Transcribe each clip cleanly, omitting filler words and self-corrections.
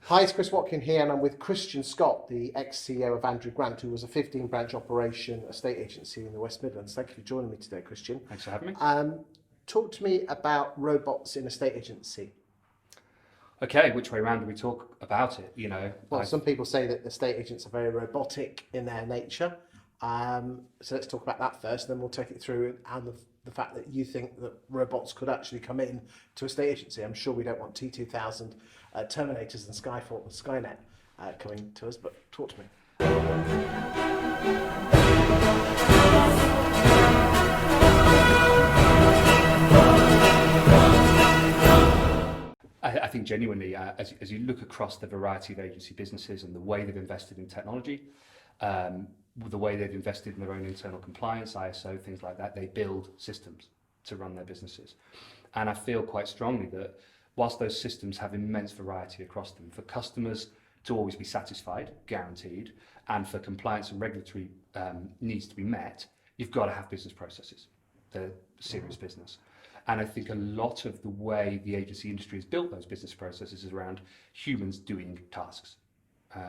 Hi, it's Chris Watkin here, and I'm with Christian Scott, the ex-CEO of Andrew Grant, who was a 15-branch operation estate agency in the West Midlands. Thank you for joining me today, Christian. Thanks for having me. Talk to me about robots in estate agency. Okay, which way around do we talk about it? Well, some people say that estate agents are very robotic in their nature. So let's talk about that first, and then we'll take it through and the fact that you think that robots could actually come in to a estate agency. I'm sure we don't want T2000 Terminators and Skyfall and Skynet coming to us, but talk to me. I think genuinely, as you look across the variety of agency businesses and the way they've invested in technology, the way they've invested in their own internal compliance, ISO, things like that, they build systems to run their businesses. And I feel quite strongly that whilst those systems have immense variety across them, for customers to always be satisfied, guaranteed, and for compliance and regulatory needs to be met, you've got to have business processes. They're serious business. And I think a lot of the way the agency industry has built those business processes is around humans doing tasks,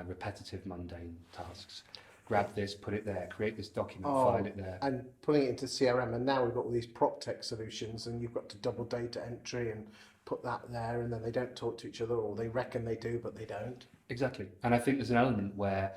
repetitive, mundane tasks. Grab this, put it there, create this document, file it there. And putting it into CRM, and now we've got all these prop tech solutions, and you've got to double data entry and put that there, and then they don't talk to each other, or they reckon they do, but they don't. Exactly. And I think there's an element where,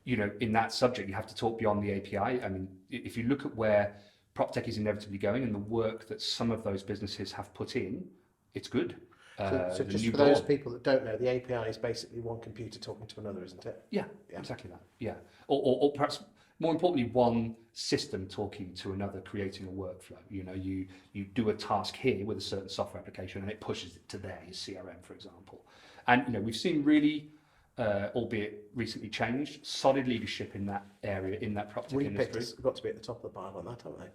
in that subject, you have to talk beyond the API. I mean, if you look at where prop tech is inevitably going and the work that some of those businesses have put in, it's good. So just for those people that don't know, the API is basically one computer talking to another, isn't it? Yeah, exactly that. Yeah. Or perhaps more importantly, one system talking to another, creating a workflow. You do a task here with a certain software application and it pushes it to there, your CRM, for example. And we've seen really, albeit recently changed, solid leadership in that area, in that prop tech industry. We've got to be at the top of the pile on that, haven't they?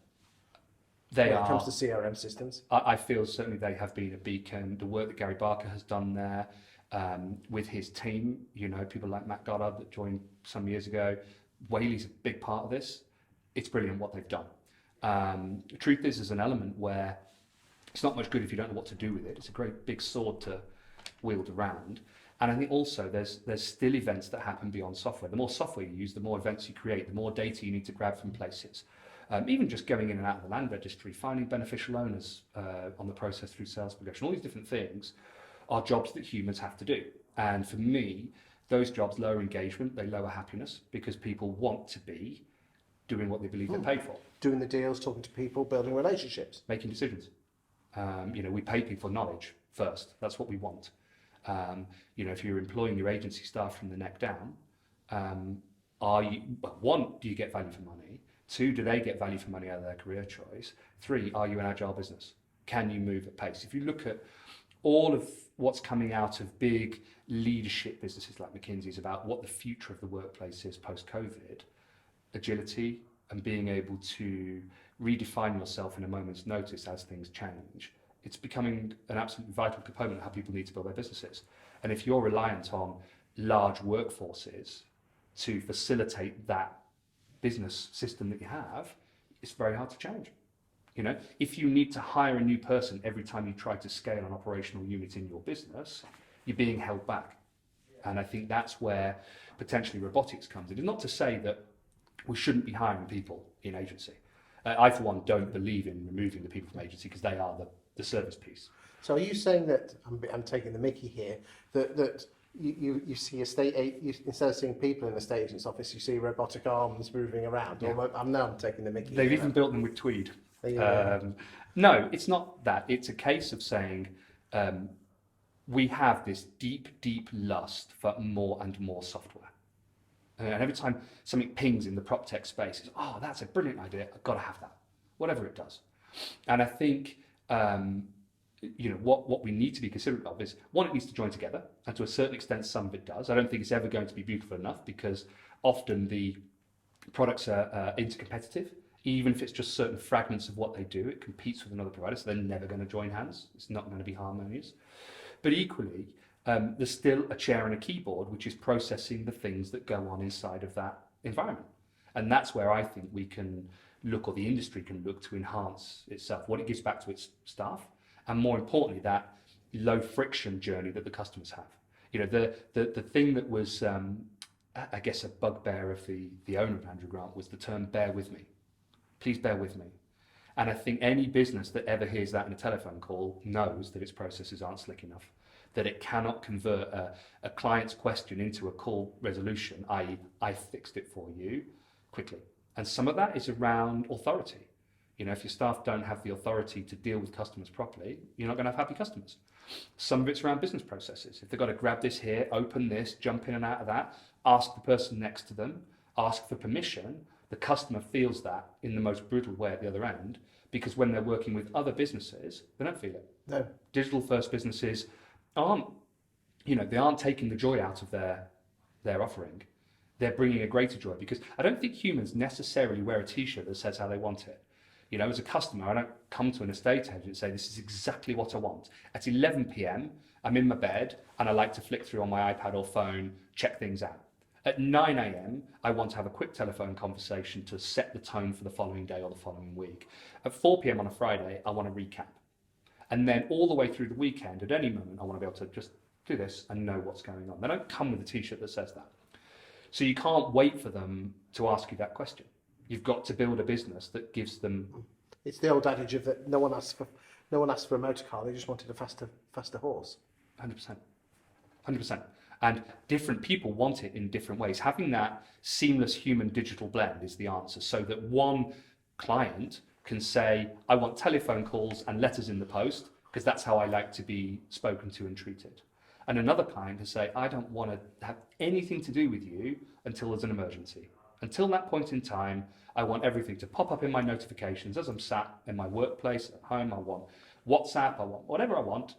When it comes to CRM systems. I feel certainly they have been a beacon. The work that Gary Barker has done there with his team, people like Matt Goddard that joined some years ago, Whaley's a big part of this. It's brilliant what they've done. The truth is, there's an element where it's not much good if you don't know what to do with it. It's a great big sword to wield around. And I think also there's still events that happen beyond software. The more software you use, the more events you create, the more data you need to grab from places. Even just going in and out of the land registry, finding beneficial owners on the process through sales progression, all these different things are jobs that humans have to do. And for me, those jobs lower engagement, they lower happiness because people want to be doing what they believe they're paid for. Doing the deals, talking to people, building relationships. Making decisions. We pay people knowledge first. That's what we want. If you're employing your agency staff from the neck down, one, do you get value for money? Two, do they get value for money out of their career choice? Three, are you an agile business? Can you move at pace? If you look at all of what's coming out of big leadership businesses like McKinsey's about what the future of the workplace is post-COVID, agility and being able to redefine yourself in a moment's notice as things change, it's becoming an absolutely vital component of how people need to build their businesses. And if you're reliant on large workforces to facilitate that business system that you have, it's very hard to change. If you need to hire a new person every time you try to scale an operational unit in your business, you're being held back. And I think that's where potentially robotics comes in. It's not to say that we shouldn't be hiring people in agency. I, for one, don't believe in removing the people from agency because they are the service piece. So are you saying that, I'm taking the mickey here, that you see instead of seeing people in a estate agent's office, you see robotic arms moving around? Yeah. Or I'm taking the mickey. They've even built them with tweed. No, it's not that. It's a case of saying we have this deep, deep lust for more and more software. And every time something pings in the prop tech space, it's, that's a brilliant idea. I've got to have that, whatever it does. And I think what we need to be considerate of is, one, it needs to join together, and to a certain extent some of it does. I don't think it's ever going to be beautiful enough because often the products are intercompetitive. Even if it's just certain fragments of what they do, it competes with another provider, so they're never going to join hands. It's not going to be harmonious. But equally, there's still a chair and a keyboard which is processing the things that go on inside of that environment. And that's where I think we can look, or the industry can look, to enhance itself, what it gives back to its staff, and more importantly, that low friction journey that the customers have. You know, the thing that was, I guess, a bugbear of the owner of Andrew Grant was the term "bear with me." Please bear with me. And I think any business that ever hears that in a telephone call knows that its processes aren't slick enough, that it cannot convert a client's question into a call resolution, i.e., I fixed it for you quickly. And some of that is around authority. You know, if your staff don't have the authority to deal with customers properly, you're not going to have happy customers. Some of it's around business processes. If they've got to grab this here, open this, jump in and out of that, ask the person next to them, ask for permission, the customer feels that in the most brutal way at the other end, because when they're working with other businesses, they don't feel it. No. Digital first businesses aren't, you know, they aren't taking the joy out of their offering. They're bringing a greater joy, because I don't think humans necessarily wear a t-shirt that says how they want it. You know, as a customer, I don't come to an estate agent and say, this is exactly what I want. At 11 p.m, I'm in my bed and I like to flick through on my iPad or phone, check things out. At 9 a.m, I want to have a quick telephone conversation to set the tone for the following day or the following week. At 4 p.m. on a Friday, I want to recap. And then all the way through the weekend, at any moment, I want to be able to just do this and know what's going on. They don't come with a t-shirt that says that. So you can't wait for them to ask you that question. You've got to build a business that gives them. It's the old adage of that no one asked for a motor car, they just wanted a faster horse. 100%. 100%. And different people want it in different ways. Having that seamless human digital blend is the answer, so that one client can say, I want telephone calls and letters in the post, because that's how I like to be spoken to and treated. And another client can say, I don't want to have anything to do with you until there's an emergency. Until that point in time, I want everything to pop up in my notifications as I'm sat in my workplace, at home. I want WhatsApp, I want whatever I want.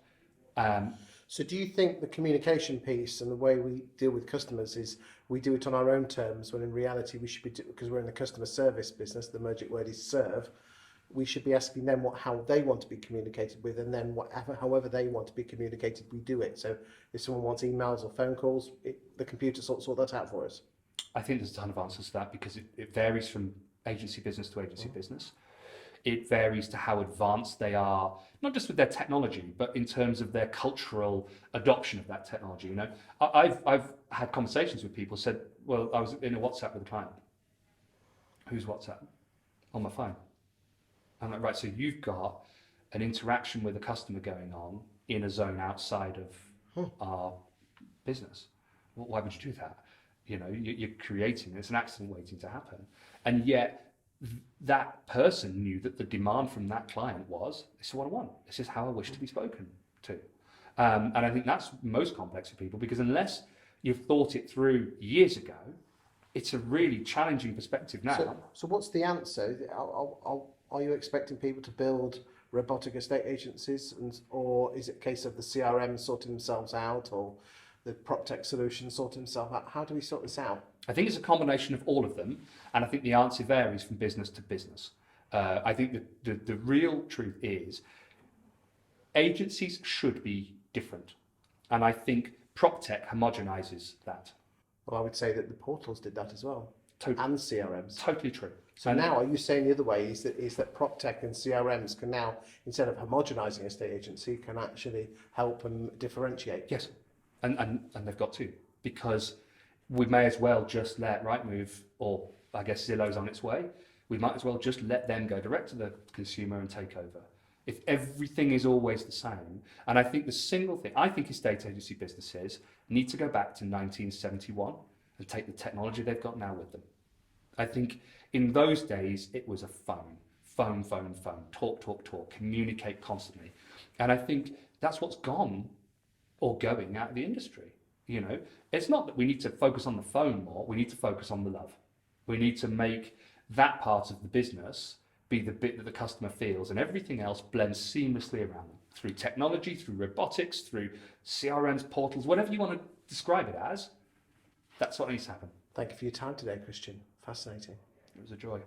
So do you think the communication piece and the way we deal with customers is we do it on our own terms, when in reality we should be, because we're in the customer service business, the magic word is serve, we should be asking them how they want to be communicated with, and then however they want to be communicated, we do it. So if someone wants emails or phone calls, the computer sorts all that out for us. I think there's a ton of answers to that, because it varies from agency business to agency business. It varies to how advanced they are, not just with their technology, but in terms of their cultural adoption of that technology. You know, I've had conversations with people said, well, I was in a WhatsApp with a client. Who's WhatsApp? On my phone. I'm like, right, so you've got an interaction with a customer going on in a zone outside of our business. Well, why would you do that? You know, you're creating, it's an accident waiting to happen. And yet that person knew that the demand from that client was, this is what I want. This is how I wish to be spoken to. And I think that's most complex for people, because unless you've thought it through years ago, it's a really challenging perspective now. So what's the answer? Are you expecting people to build robotic estate agencies, or is it a case of the CRM sorting themselves out, or the PropTech solution sorting themselves out? How do we sort this out? I think it's a combination of all of them, and I think the answer varies from business to business. I think the real truth is agencies should be different, and I think PropTech homogenises that. Well, I would say that the portals did that as well, Totally. and CRMs. Totally true. So now, are you saying the other way is that PropTech and CRMs can now, instead of homogenising a estate agency, can actually help and differentiate? Yes, and they've got to, because we may as well just let Rightmove, or I guess Zillow's on its way, we might as well just let them go direct to the consumer and take over. If everything is always the same, and I think the single thing, I think estate agency businesses need to go back to 1971 and take the technology they've got now with them. I think in those days, it was a phone, talk, communicate constantly. And I think that's what's gone or going out of the industry. You know, it's not that we need to focus on the phone more, we need to focus on the love. We need to make that part of the business be the bit that the customer feels, and everything else blends seamlessly around them through technology, through robotics, through CRMs, portals, whatever you want to describe it as. That's what needs to happen. Thank you for your time today, Christian. Fascinating. It was a joy.